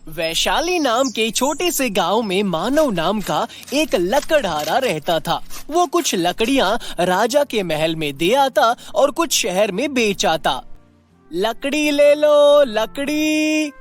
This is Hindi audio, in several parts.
वैशाली नाम के छोटे से गांव में मानव नाम का एक लकड़हारा रहता था। वो कुछ लकड़ियां राजा के महल में दे आता और कुछ शहर में बेच आता। लकड़ी ले लो लकड़ी।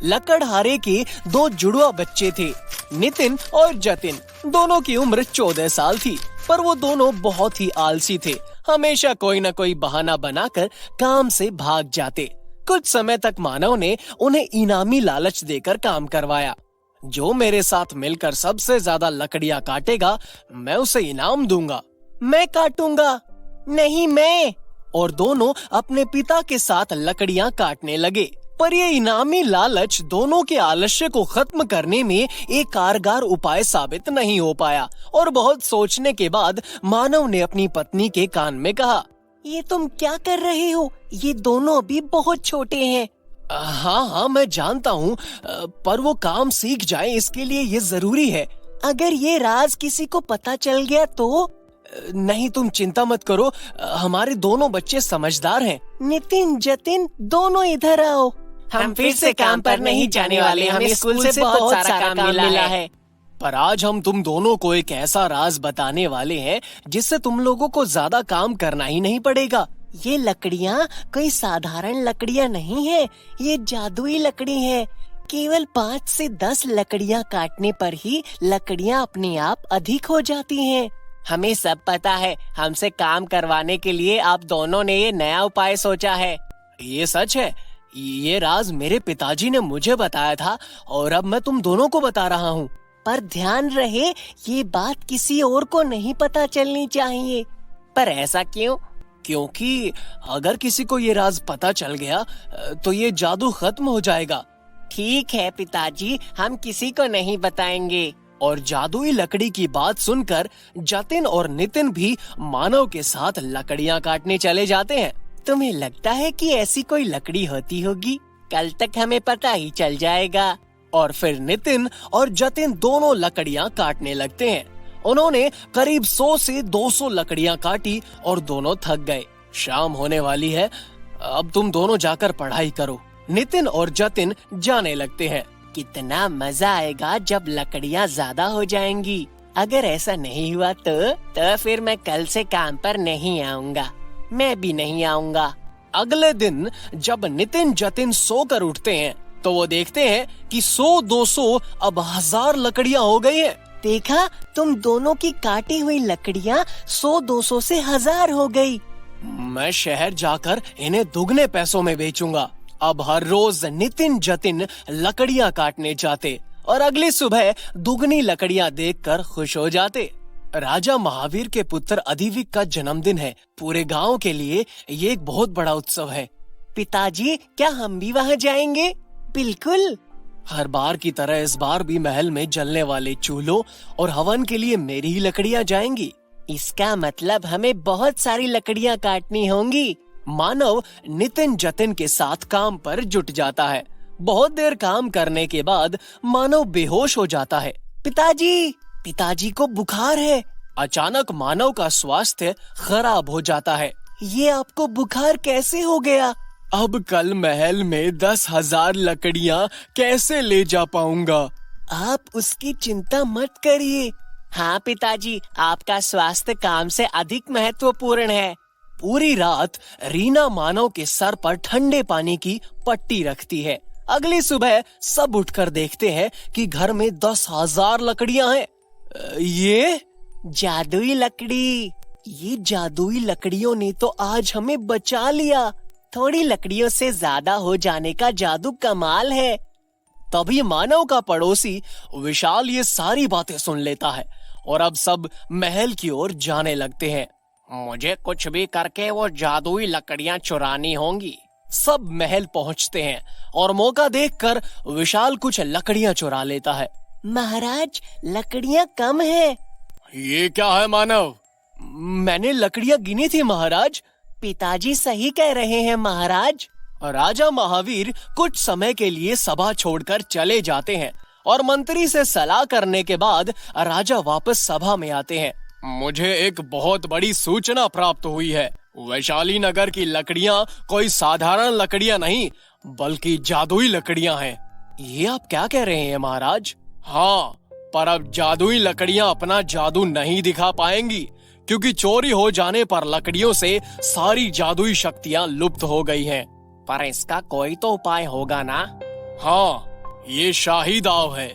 लकड़हारे के दो जुड़वा बच्चे थे, नितिन और जतिन। दोनों की उम्र 14 साल थी, पर वो दोनों बहुत ही आलसी थे। हमेशा कोई न कोई बहाना बनाकर काम से भाग जाते। कुछ समय तक मानव ने उन्हें इनामी लालच देकर काम करवाया। जो मेरे साथ मिलकर सबसे ज्यादा लकड़ियां काटेगा, मैं उसे इनाम दूंगा। मैं काटूंगा। नहीं मैं। और दोनों अपने पिता के साथ लकड़ियां काटने लगे। पर ये इनामी लालच दोनों के आलस्य को खत्म करने में एक कारगर उपाय साबित नहीं हो पाया। और बहुत सोचने के बाद मानव ने अपनी पत्नी के कान में कहा, ये तुम क्या कर रहे हो? ये दोनों अभी बहुत छोटे हैं। हाँ मैं जानता हूँ, पर वो काम सीख जाए इसके लिए ये जरूरी है। अगर ये राज किसी को पता चल गया तो? नहीं तुम चिंता मत करो, हमारे दोनों बच्चे समझदार हैं। नितिन जतिन दोनों इधर आओ। हम फिर से काम पर नहीं जाने वाले, हमें स्कूल से बहुत सारा काम मिला है। पर आज हम तुम दोनों को एक ऐसा राज बताने वाले हैं जिससे तुम लोगों को ज्यादा काम करना ही नहीं पड़ेगा। ये लकड़ियाँ कोई साधारण लकड़ियाँ नहीं है, ये जादुई लकड़ी है। केवल 5 से 10 लकड़ियाँ काटने पर ही लकड़ियाँ अपने आप अधिक हो जाती हैं। हमें सब पता है, हमसे काम करवाने के लिए आप दोनों ने ये नया उपाय सोचा है। ये सच है, ये राज मेरे पिताजी ने मुझे बताया था और अब मैं तुम दोनों को बता रहा हूँ। पर ध्यान रहे, ये बात किसी और को नहीं पता चलनी चाहिए। पर ऐसा क्यों? क्योंकि अगर किसी को ये राज पता चल गया तो ये जादू खत्म हो जाएगा। ठीक है पिताजी, हम किसी को नहीं बताएंगे। और जादुई लकड़ी की बात सुनकर जतिन और नितिन भी मानव के साथ लकड़ियाँ काटने चले जाते हैं। तुम्हें लगता है कि ऐसी कोई लकड़ी होती होगी? कल तक हमें पता ही चल जाएगा। और फिर नितिन और जतिन दोनों लकड़ियाँ काटने लगते हैं। उन्होंने करीब 100 से 200 लकड़ियाँ काटी और दोनों थक गए। शाम होने वाली है, अब तुम दोनों जाकर पढ़ाई करो। नितिन और जतिन जाने लगते हैं। कितना मजा आएगा जब लकड़ियाँ ज्यादा हो जाएंगी। अगर ऐसा नहीं हुआ तो फिर मैं कल से काम पर नहीं आऊँगा। मैं भी नहीं आऊँगा। अगले दिन जब नितिन जतिन सोकर उठते हैं तो वो देखते हैं कि 100-200 अब 1000 लकड़ियाँ हो गई हैं। देखा, तुम दोनों की काटी हुई लकड़ियाँ 100-200 से 1000 हो गई। मैं शहर जाकर इन्हें दुगने पैसों में बेचूंगा। अब हर रोज नितिन जतिन लकड़ियाँ काटने जाते और अगली सुबह दुगनी लकड़ियाँ देखकर खुश हो जाते। राजा महावीर के पुत्र अधिविक का जन्मदिन है। पूरे गांव के लिए ये एक बहुत बड़ा उत्सव है। पिताजी, क्या हम भी वहाँ जाएंगे? बिल्कुल। हर बार की तरह इस बार भी महल में जलने वाले चूल्हों और हवन के लिए मेरी ही लकड़ियाँ जाएंगी। इसका मतलब हमें बहुत सारी लकड़ियाँ काटनी होंगी। मानव नितिन जतिन के साथ काम पर जुट जाता है। बहुत देर काम करने के बाद मानव बेहोश हो जाता है। पिताजी को बुखार है। अचानक मानव का स्वास्थ्य खराब हो जाता है। ये आपको बुखार कैसे हो गया? अब कल महल में 10,000 लकड़ियाँ कैसे ले जा पाऊंगा? आप उसकी चिंता मत करिए। हाँ पिताजी, आपका स्वास्थ्य काम से अधिक महत्वपूर्ण है। पूरी रात रीना मानव के सर पर ठंडे पानी की पट्टी रखती है। अगली सुबह सब उठकर देखते हैं कि घर में 10,000 लकड़ियाँ हैं। ये जादुई लकड़ी। ये जादुई लकड़ियों ने तो आज हमें बचा लिया। थोड़ी लकड़ियों से ज्यादा हो जाने का जादू कमाल है। तभी मानव का पड़ोसी विशाल ये सारी बातें सुन लेता है और अब सब महल की ओर जाने लगते हैं। मुझे कुछ भी करके वो जादुई लकड़ियाँ चुरानी होंगी। सब महल पहुँचते हैं और मौका देखकर विशाल कुछ लकड़ियाँ चुरा लेता है। महाराज, लकड़ियाँ कम है। ये क्या है मानव? मैंने लकड़ियाँ गिनी थी महाराज। पिताजी सही कह रहे हैं महाराज। राजा महावीर कुछ समय के लिए सभा छोड़कर चले जाते हैं और मंत्री से सलाह करने के बाद राजा वापस सभा में आते हैं। मुझे एक बहुत बड़ी सूचना प्राप्त हुई है। वैशाली नगर की लकड़ियाँ कोई साधारण लकड़ियाँ नहीं बल्कि जादुई लकड़ियाँ हैं। ये आप क्या कह रहे हैं महाराज? हाँ, पर अब जादुई लकड़ियां अपना जादू नहीं दिखा पाएंगी, क्योंकि चोरी हो जाने पर लकड़ियों से सारी जादुई शक्तियां लुप्त हो गई हैं। पर इसका कोई तो उपाय होगा ना? हाँ, ये शाही दाव है।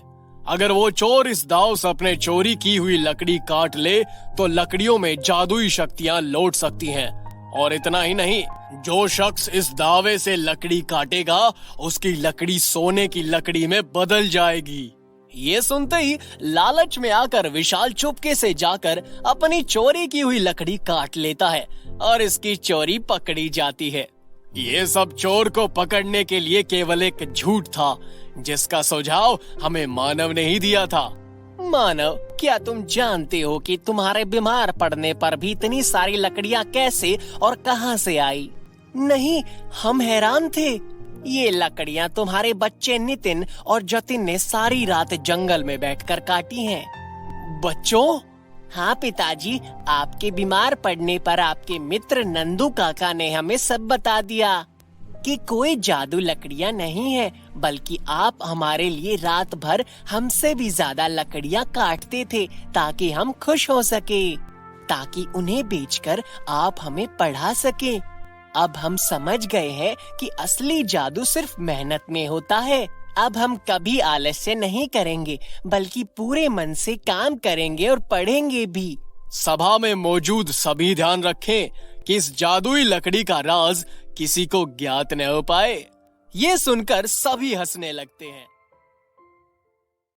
अगर वो चोर इस दाव से अपने चोरी की हुई लकड़ी काट ले तो लकड़ियों में जादुई शक्तियां लौट सकती हैं। और इतना ही नहीं, जो शख्स इस दावे से लकड़ी काटेगा उसकी लकड़ी सोने की लकड़ी में बदल जाएगी। ये सुनते ही लालच में आकर विशाल चुपके से जाकर अपनी चोरी की हुई लकड़ी काट लेता है और इसकी चोरी पकड़ी जाती है। ये सब चोर को पकड़ने के लिए केवल एक झूठ था, जिसका सुझाव हमें मानव ने ही दिया था। मानव, क्या तुम जानते हो कि तुम्हारे बीमार पड़ने पर भी इतनी सारी लकड़ियां कैसे और कहां से आई? नहीं, हम हैरान थे। ये लकड़ियां तुम्हारे बच्चे नितिन और जतिन ने सारी रात जंगल में बैठकर काटी हैं। बच्चों? हाँ पिताजी, आपके बीमार पड़ने पर आपके मित्र नंदू काका ने हमें सब बता दिया कि कोई जादू लकड़ियां नहीं है, बल्कि आप हमारे लिए रात भर हमसे भी ज्यादा लकड़ियां काटते थे ताकि हम खुश हो सके, ताकि उन्हें बेचकर आप हमें पढ़ा सके। अब हम समझ गए हैं कि असली जादू सिर्फ मेहनत में होता है। अब हम कभी आलस्य नहीं करेंगे, बल्कि पूरे मन से काम करेंगे और पढ़ेंगे भी। सभा में मौजूद सभी ध्यान रखें कि इस जादुई लकड़ी का राज किसी को ज्ञात न हो पाए। ये सुनकर सभी हंसने लगते हैं।